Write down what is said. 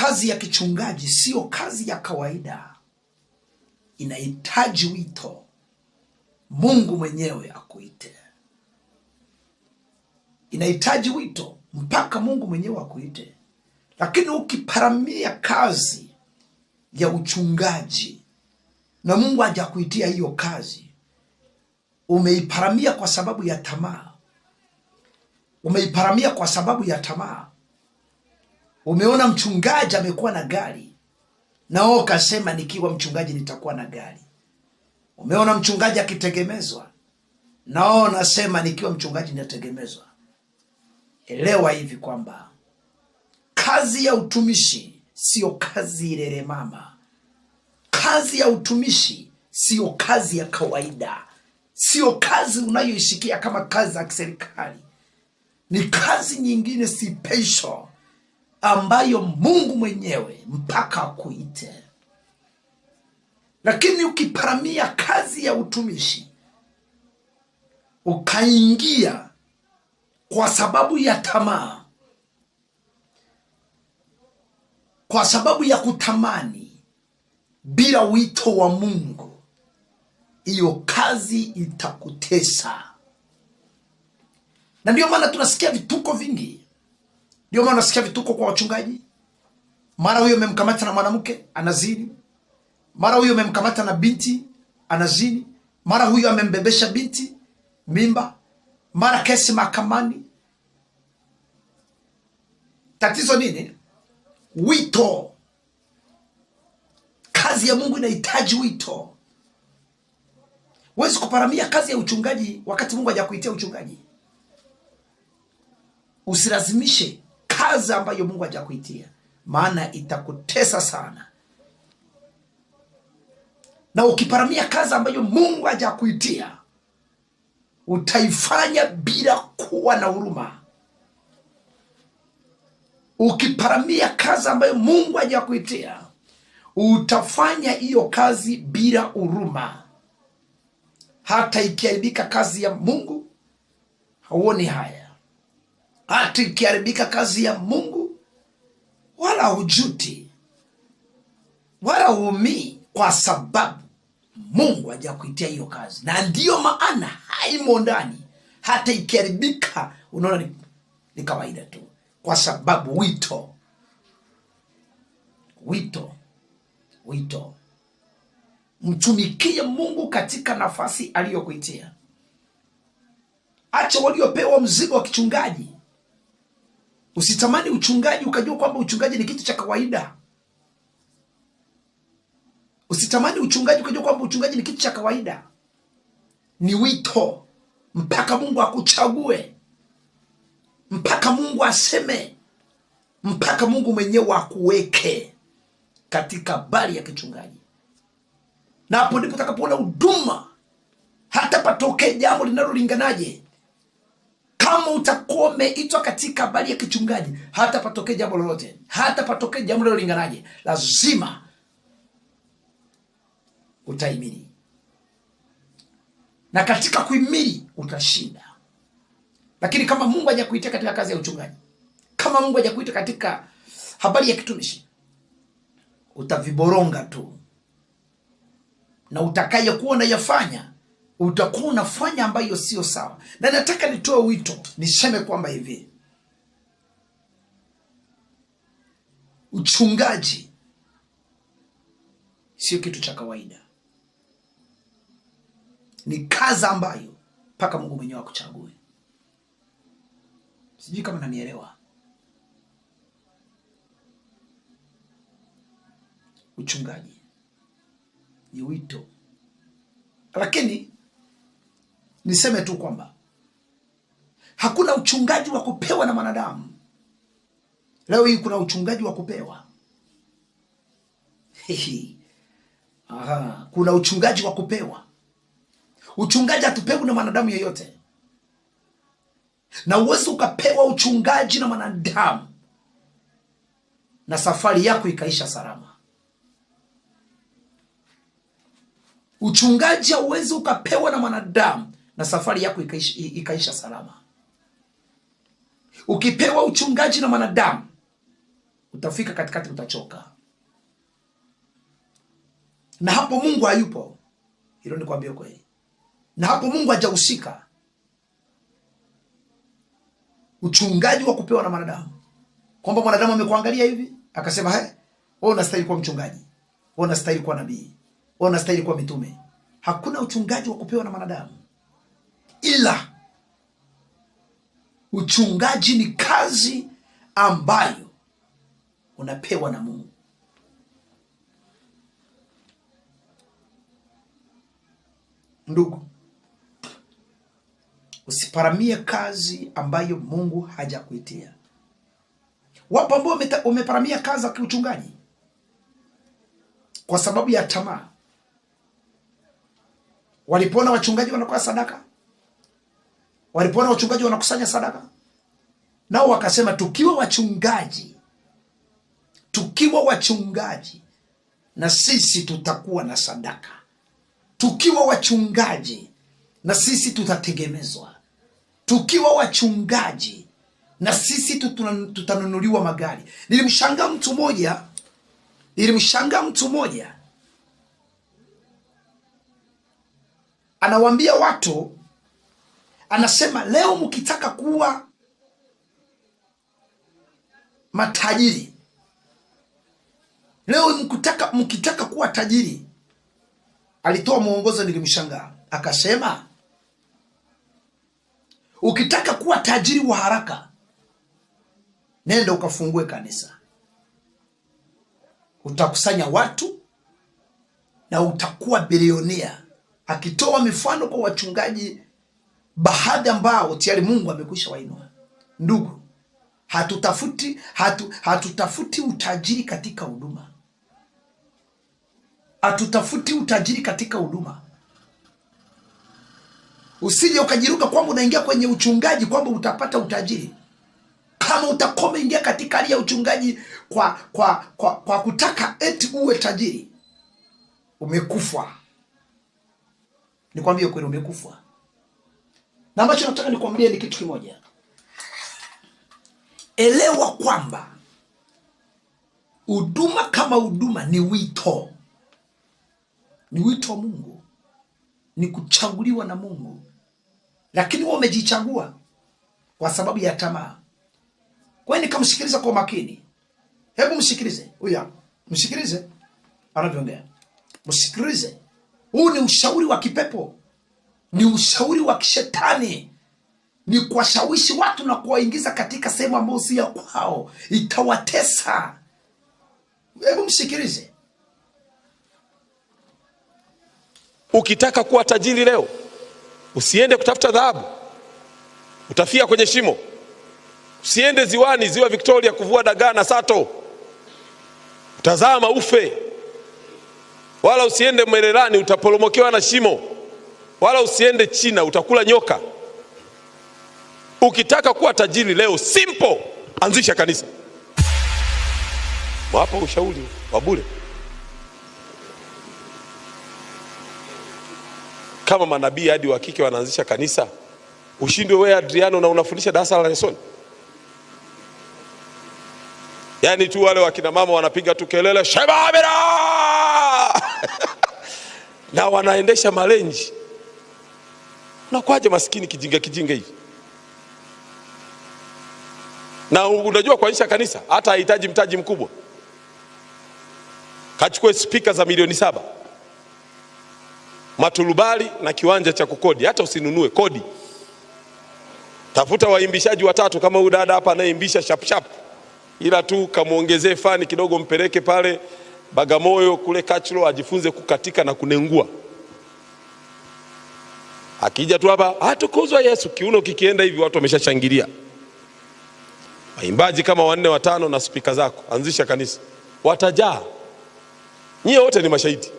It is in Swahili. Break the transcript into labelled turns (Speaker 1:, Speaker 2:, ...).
Speaker 1: Kazi ya kichungaji sio kazi ya kawaida. Inahitaji wito. Mungu mwenyewe akuite. Inahitaji wito mpaka Mungu mwenyewe akuite. Lakini ukiparamia kazi ya uchungaji na Mungu hajakuitia hiyo kazi, umeiparamia kwa sababu ya tamaa. Umeiparamia kwa sababu ya tamaa. Umeona mchungaji amekuwa na gari, na wewe ukasema nikiwa mchungaji nitakuwa na gari. Umeona mchungaji akitegemezwa, na wewe unasema nikiwa mchungaji nitategemezwa. Elewa hivi kwamba kazi ya utumishi sio kazi ilele mama. Kazi ya utumishi sio kazi ya kawaida. Sio kazi unayoishikia kama kazi za kiserikali. Ni kazi nyingine special ambayo Mungu mwenyewe mpaka akuite. Lakini ukiparamia kazi ya utumishi, ukaingia kwa sababu ya tamaa, kwa sababu ya kutamani, bila wito wa Mungu, hiyo kazi itakutesa. Na ndio maana tunasikia vituko vingi. Ndio maana tunasikia vituko kwa wachungaji. Mara huyo amemkamata na mwanamke anazini. Mara huyo amemkamata na binti anazini. Mara huyo amembebesha binti mimba. Mara kesi mahakamani. Tatizo nini? Wito. Kazi ya Mungu inahitaji wito. Huwezi kuparamia kazi ya uchungaji wakati Mungu hajakuitia uchungaji. Usilazimishe kazi ambayo Mungu hajakuitia, maana itakutesa sana. Na ukiparamia kazi ambayo Mungu hajakuitia, utaifanya bila kuwa na huruma. Ukiparamia kazi ambayo Mungu hajakuitia, utafanya hiyo kazi bila huruma. Hata ikiharibika kazi ya Mungu, hauoni haya. Hata ikiharibika kazi ya Mungu, wala hujuti, wala huumii, kwa sababu Mungu hajakuitia hiyo kazi. Na ndiyo maana haimo ndani. Hata ikiharibika, unaona ni kawaida tu, kwa sababu wito. Mtumikie Mungu katika nafasi aliyokuitia. Acha waliopewa mzigo wa kichungaji. Usitamani uchungaji ukajua kwamba uchungaji ni kitu cha kawaida. Usitamani uchungaji ukajua kwamba uchungaji ni kitu cha kawaida. Ni wito mpaka Mungu akuchague, mpaka Mungu aseme, mpaka Mungu mwenyewe akuweke katika habari ya kichungaji. Na hapo ndipo utakapoona huduma. Hata patokee jambo linalolinganaje, kama utakuwa umeitwa katika habari ya kichungaji, hata patokee jambo lolote, hata patokee jambo linalolinganaje, lazima utahimili. Na katika kuhimili utashinda. Lakini kama Mungu hajakuitia katika kazi ya uchungaji, kama Mungu hajakuitia katika habari ya kitumishi, utaviboronga tu. Na utakaye kuwa unayafanya, utakuwa unafanya ambayo sio sawa. Na nataka nitoe wito, niseme kwamba hivi, uchungaji sio kitu cha kawaida. Ni kazi ambayo mpaka Mungu mwenyewe akuchague. Sijui kama nanielewa. Uchungaji ni wito. Lakini niseme tu kwamba hakuna uchungaji wa kupewa na mwanadamu. Leo hii kuna uchungaji wa kupewa. Kuna uchungaji wa kupewa. Uchungaji hatupewi na mwanadamu yeyote. Na uwezo ukapewa uchungaji na mwanadamu na safari yako ikaisha salama. Uchungaji hauwezi ukapewa na mwanadamu na safari yako ikaisha salama. Ukipewa uchungaji na mwanadamu, utafika katikati utachoka. Na hapo Mungu hayupo. Hilo nikwambie kweli. Na hapo Mungu hajahusika. Uchungaji wa kupewa na wanadamu. Kwamba mwanadamu amekuangalia hivi, akasema, "Wewe unastahili kuwa mchungaji. Wewe unastahili kuwa nabii. Wewe unastahili kuwa mitume." Hakuna uchungaji wa kupewa na wanadamu. Ila uchungaji ni kazi ambayo unapewa na Mungu. Ndugu, usiparamie kazi ambayo Mungu hajakuitia. Wapo ambao umeparamia kazi ya kiuchungaji kwa sababu ya tamaa. Walipoona wachungaji wanakuwa sadaka, walipoona wachungaji wanakusanya sadaka, nao wakasema tukiwa wachungaji na sisi tutakuwa na sadaka. Tukiwa wachungaji na sisi tutategemezwa. Tukiwa wachungaji na sisi tutanunuliwa magari. Nilimshangaa mtu moja anawaambia watu, anasema leo mkitaka kuwa matajiri, leo mkitaka kuwa tajiri, alitoa mwongozo. Nilimshangaa, akasema ukitaka kuwa tajiri wa haraka, nenda ukafungue kanisa, utakusanya watu na utakuwa bilionea. Akitoa mifano kwa wachungaji baadhi ambao tayari Mungu amekwisha wainua. Ndugu, hatutafuti utajiri katika huduma. Hatutafuti utajiri katika huduma. Usije ukajiruka kwamba unaingia kwenye uchungaji kwamba utapata utajiri. Kama utakoma ingia katika hali ya uchungaji kwa kutaka eti uwe tajiri, umekufa. Nikwambie kweli, umekufa. Na ambacho nataka nikwambie ni kitu kimoja. Elewa kwamba huduma kama huduma ni wito. Ni wito wa Mungu. Ni kuchaguliwa na Mungu. Lakini wewe umejichagua kwa sababu ya tamaa. Kwa hiyo nikamsikiliza kwa makini. Hebu msikilize. Huyu msikilize anavyoongea. Msikilize. Huu ni ushauri wa kipepo. Ni ushauri wa kishetani. Ni kuwashawishi watu na kuwaingiza katika sehemu ambayo si ya kwao. Itawatesa. Hebu msikilize.
Speaker 2: Ukitaka kuwa tajiri leo, usiende kutafuta dhahabu, utafia kwenye shimo. Usiende ziwani, ziwa Victoria kuvua dagaa na sato, utazama ufe. Wala usiende Mererani, utaporomokewa na shimo. Wala usiende China, utakula nyoka. Ukitaka kuwa tajiri leo, simple, anzisha kanisa. Mwapa ushauri wa bure. Kama manabii hadi wa kike wanaanzisha kanisa, ushindwe wewe Adriano na unafundisha darasa la lesoni? Yaani tu wale wakina mama wanapiga tu kelele Shebabira na wanaendesha malenji. Unakwaje maskini kijinga hivi? Na unajua kuanzisha kanisa hata hahitaji mtaji mkubwa. Kachukue speaker za milioni 7. Matulubali na kiwanja cha kukodi, hata usinunue, kodi. Tafuta waimbishaji 3 kama huyu dada hapa anayeimbisha sharp. Ila tu kamuongezee fani kidogo, mpeleke pale Bagamoyo kule Kachlo ajifunze kukatika na kunengua. Akija tu hapa atukuzwe Yesu, kiuno kikienda hivi watu wameshashangilia. Waimbaji kama 4 5 na speaker zako, anzisha kanisa. Watajaa. Nyie wote ni mashahidi.